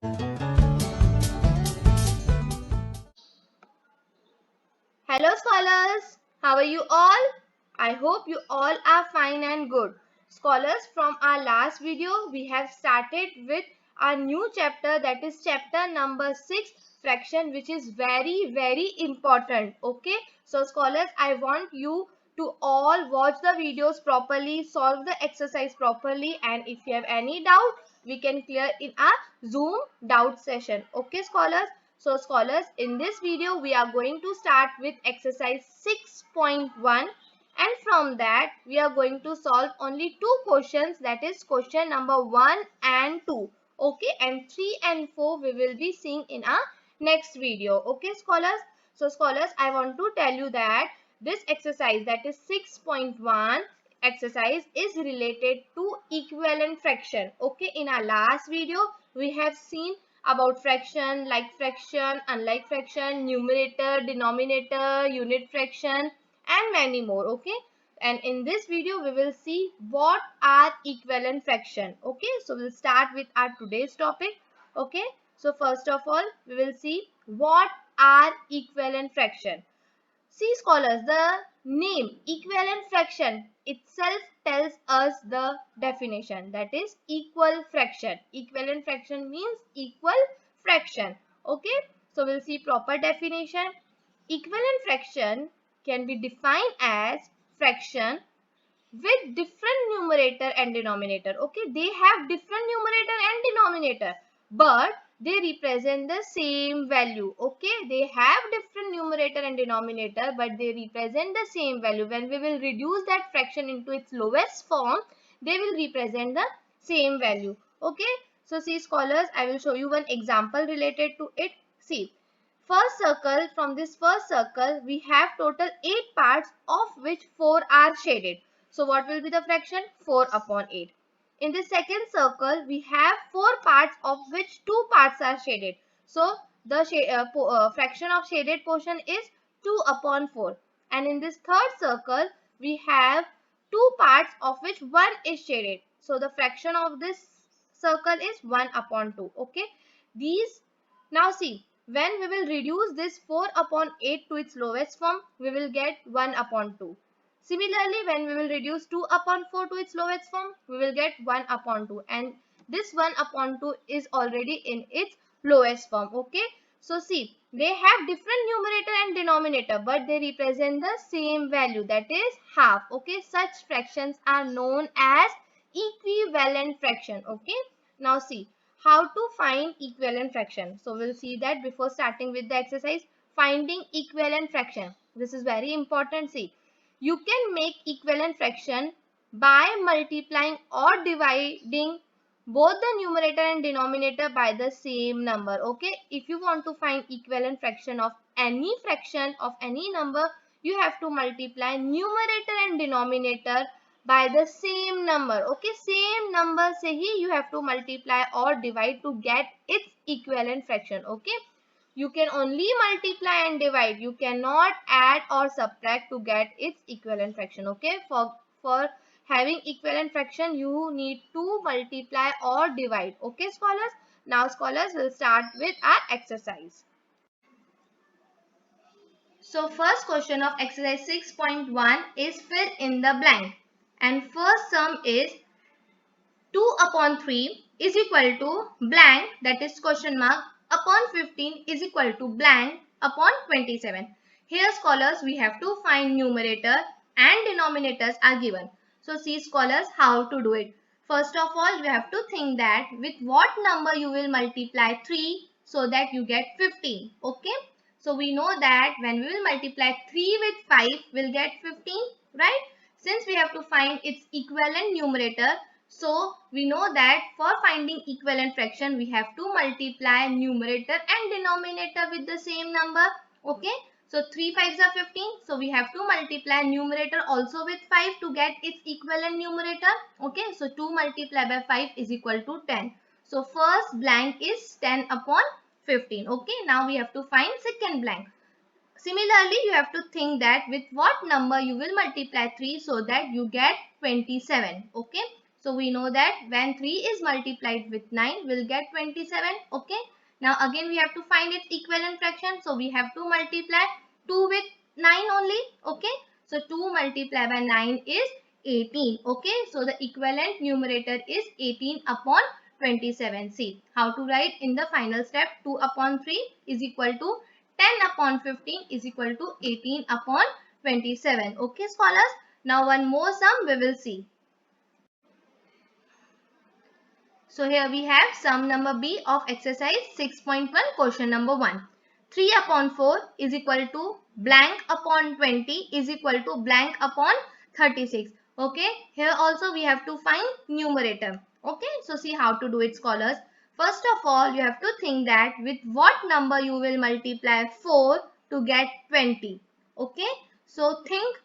Hello scholars, how are you all? I hope you all are fine and good. Scholars, from our last video, we have started with our new chapter, that is chapter number 6, fraction, which is very important. Okay, so scholars, I want you to all watch the videos properly, solve the exercise properly, and if you have any doubt, we can clear in our Zoom doubt session. Okay scholars, so scholars, in this video we are going to start with exercise 6.1, and from that we are going to solve only two questions, that is question number 1 and 2. Okay, and 3 and 4 we will be seeing in our next video. Okay scholars, so scholars, I want to tell you that this exercise, that is 6.1 exercise, is related to equivalent fraction. Okay, in our last video we have seen about fraction, like fraction, unlike fraction, numerator, denominator, unit fraction, and many more. Okay, and in this video we will see what are equivalent fraction. Okay, so we'll start with our today's topic. Okay, so first of all we will see what are equivalent fraction. See scholars, the name equivalent fraction itself tells us the definition, that is equal fraction. Equivalent fraction means equal fraction. Okay, so we'll see proper definition. Equivalent fraction can be defined as fraction with different numerator and denominator. Okay, they have different numerator and denominator, but they represent the same value. Okay, they have different numerator and denominator, but they represent the same value. When we will reduce that fraction into its lowest form, they will represent the same value. Okay, so see scholars, I will show you one example related to it. See, first circle, from this first circle we have total 8 parts, of which 4 are shaded. So what will be the fraction? 4 upon 8. In the second circle, we have 4 parts, of which 2 parts are shaded. So the fraction of shaded portion is 2 upon 4. And in this third circle, we have 2 parts, of which 1 is shaded. So the fraction of this circle is 1 upon 2. Okay. These, now see, when we will reduce this 4 upon 8 to its lowest form, we will get 1 upon 2. Similarly, when we will reduce 2 upon 4 to its lowest form, we will get 1 upon 2. And this 1 upon 2 is already in its lowest form. Okay. So see, they have different numerator and denominator, but they represent the same value, that is half. Okay. Such fractions are known as equivalent fraction. Okay. Now see, how to find equivalent fraction. So we'll see that before starting with the exercise. Finding equivalent fraction. This is very important. See, you can make equivalent fraction by multiplying or dividing both the numerator and denominator by the same number. Okay, if you want to find equivalent fraction of any number, you have to multiply numerator and denominator by the same number. Okay, same number se hi you have to multiply or divide to get its equivalent fraction. Okay, you can only multiply and divide. You cannot add or subtract to get its equivalent fraction. Okay, for having equivalent fraction, you need to multiply or divide. Okay scholars, now scholars will start with our exercise. So first question of exercise 6.1 is fill in the blank, and first sum is 2 upon 3 is equal to blank, that is question mark, upon 15 is equal to blank upon 27. Here scholars, we have to find numerator and denominators are given. So see scholars, how to do it. First of all, we have to think that with what number you will multiply 3 so that you get 15. Okay. So we know that when we will multiply 3 with 5, we'll get 15, right? Since we have to find its equivalent numerator, so we know that for finding equivalent fraction, we have to multiply numerator and denominator with the same number. Okay. So 3 5s are 15. So we have to multiply numerator also with 5 to get its equivalent numerator. Okay. So 2 multiplied by 5 is equal to 10. So first blank is 10 upon 15. Okay. Now we have to find second blank. Similarly, you have to think that with what number you will multiply 3 so that you get 27. Okay. So we know that when 3 is multiplied with 9, we'll get 27. Okay. Now again we have to find its equivalent fraction. So we have to multiply 2 with 9 only. Okay. So 2 multiplied by 9 is 18. Okay. So the equivalent numerator is 18 upon 27. See how to write in the final step. 2 upon 3 is equal to 10 upon 15 is equal to 18 upon 27. Okay, scholars. Now one more sum we will see. So here we have sum number B of exercise 6.1, question number 1. 3 upon 4 is equal to blank upon 20 is equal to blank upon 36. Okay, here also we have to find numerator. Okay, so see how to do it, scholars. First of all, you have to think that with what number you will multiply 4 to get 20. Okay, so think.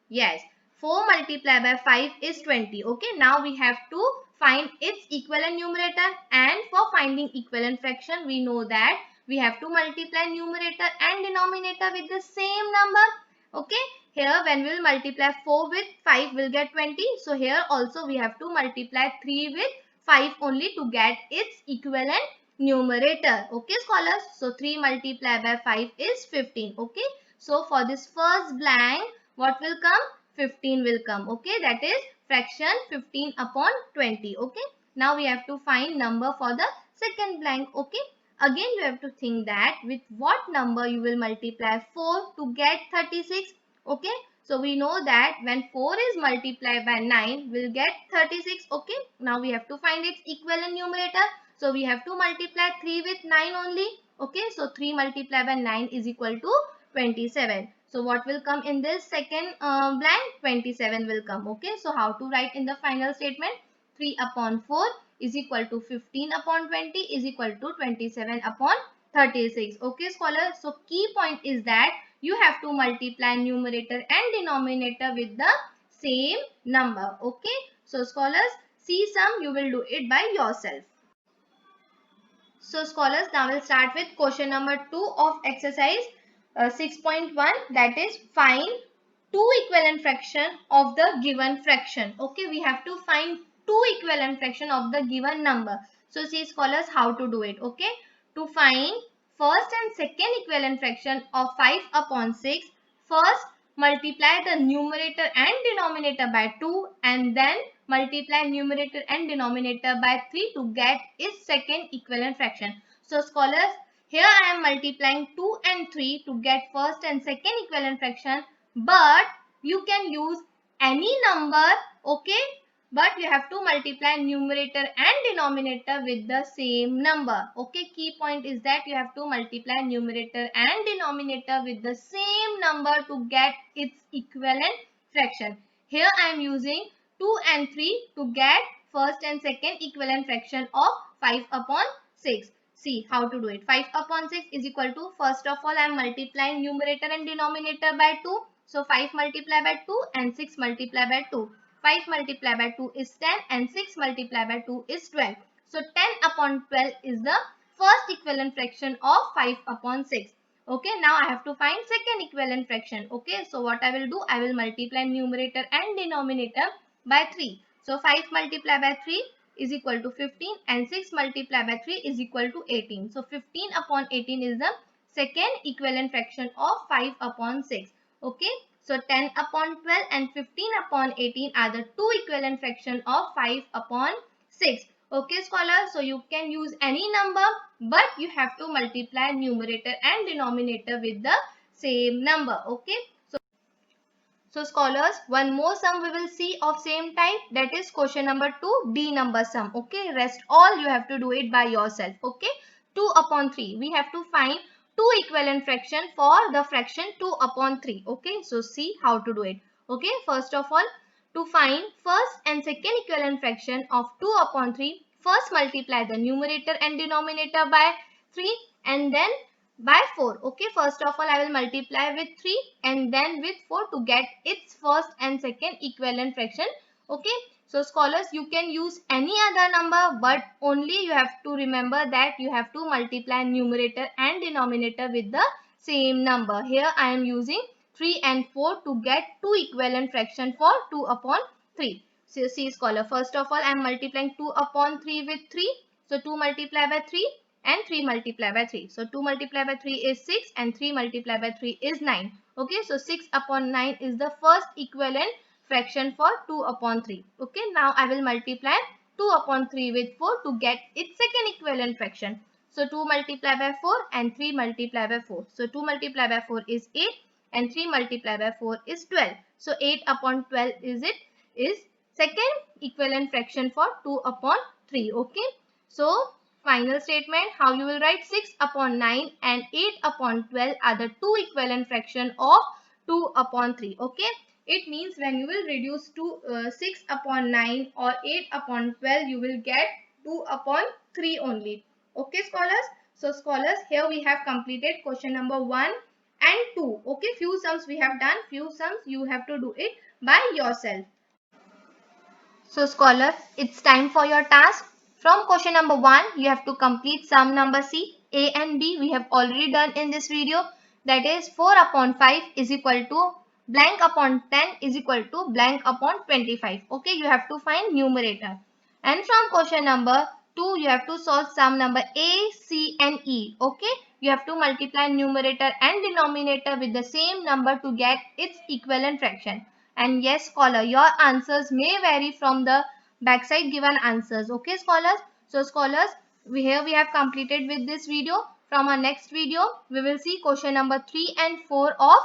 Yes, 4 multiplied by 5 is 20. Okay, now we have to find its equivalent numerator, and for finding equivalent fraction, we know that we have to multiply numerator and denominator with the same number. Okay, here when we will multiply 4 with 5, we'll get 20. So here also we have to multiply 3 with 5 only to get its equivalent numerator. Okay, scholars. So 3 multiplied by 5 is 15. Okay, so for this first blank, what will come? 15 will come. Okay, that is fraction 15 upon 20. Okay, now we have to find number for the second blank. Okay, again you have to think that with what number you will multiply 4 to get 36. Okay, so we know that when 4 is multiplied by 9, we'll get 36. Okay, now we have to find its equivalent numerator. So we have to multiply 3 with 9 only. Okay, so 3 multiplied by 9 is equal to 27. So what will come in this second blank? 27 will come. Okay, so how to write in the final statement? 3 upon 4 is equal to 15 upon 20 is equal to 27 upon 36. Okay, scholars. So key point is that you have to multiply numerator and denominator with the same number. Okay, so scholars, see some, you will do it by yourself. So scholars, now we'll start with question number 2 of exercise 6.1, that is find two equivalent fraction of the given fraction. Okay, we have to find two equivalent fraction of the given number. So see scholars how to do it. Okay, to find first and second equivalent fraction of 5 upon 6, first multiply the numerator and denominator by 2 and then multiply numerator and denominator by 3 to get its second equivalent fraction. So scholars, here I am multiplying 2 and 3 to get first and second equivalent fraction, but you can use any number. Okay, but you have to multiply numerator and denominator with the same number. Okay, key point is that you have to multiply numerator and denominator with the same number to get its equivalent fraction. Here I am using 2 and 3 to get first and second equivalent fraction of 5 upon 6. See how to do it. 5 upon 6 is equal to, first of all I am multiplying numerator and denominator by 2. So 5 multiplied by 2 and 6 multiplied by 2. 5 multiplied by 2 is 10 and 6 multiplied by 2 is 12. So 10 upon 12 is the first equivalent fraction of 5 upon 6. Okay, now I have to find second equivalent fraction. Okay, so what I will do, I will multiply numerator and denominator by 3. So 5 multiplied by 3 is equal to 15 and 6 multiplied by 3 is equal to 18. So 15 upon 18 is the second equivalent fraction of 5 upon 6. Okay, so 10 upon 12 and 15 upon 18 are the two equivalent fraction of 5 upon 6. Okay, scholars, so you can use any number, but you have to multiply numerator and denominator with the same number. Okay, so scholars, one more sum we will see of same type, that is question number 2, D number sum. Okay, rest all you have to do it by yourself. Okay, 2 upon 3. We have to find two equivalent fraction for the fraction 2 upon 3. Okay, so see how to do it. Okay, first of all, to find first and second equivalent fraction of 2 upon 3, first multiply the numerator and denominator by 3 and then by 4. Okay, first of all I will multiply with 3 and then with 4 to get its first and second equivalent fraction. Okay, so scholars, you can use any other number, but only you have to remember that you have to multiply numerator and denominator with the same number. Here I am using 3 and 4 to get two equivalent fraction for 2 upon 3. So see scholar, first of all I am multiplying 2 upon 3 with 3. So 2 multiplied by 3 and 3 multiplied by 3. So 2 multiplied by 3 is 6 and 3 multiplied by 3 is 9. Okay, so 6 upon 9 is the first equivalent fraction for 2 upon 3. Okay, now I will multiply 2 upon 3 with 4 to get its second equivalent fraction. So 2 multiplied by 4 and 3 multiplied by 4. So 2 multiplied by 4 is 8 and 3 multiplied by 4 is 12. So 8 upon 12 is second equivalent fraction for 2 upon 3. Okay. So final statement, how you will write 6 upon 9 and 8 upon 12 are the two equivalent fraction of 2 upon 3. Okay. It means when you will reduce to 6 upon 9 or 8 upon 12, you will get 2 upon 3 only. Okay scholars. So scholars, here we have completed question number 1 and 2. Okay, few sums we have done, few sums you have to do it by yourself. So scholars, it's time for your task. From question number 1, you have to complete sum number C. A and B we have already done in this video. That is 4 upon 5 is equal to blank upon 10 is equal to blank upon 25. Okay, you have to find numerator. And from question number 2, you have to solve sum number A, C and E. Okay, you have to multiply numerator and denominator with the same number to get its equivalent fraction. And yes scholar, your answers may vary from the backside given answers. Okay scholars. So scholars, here we have completed with this video. From our next video we will see question number 3 and 4 of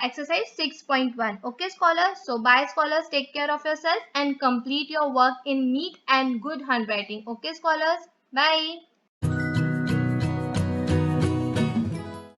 exercise 6.1. Okay scholars. So bye scholars, take care of yourself and complete your work in neat and good handwriting. Okay scholars, bye.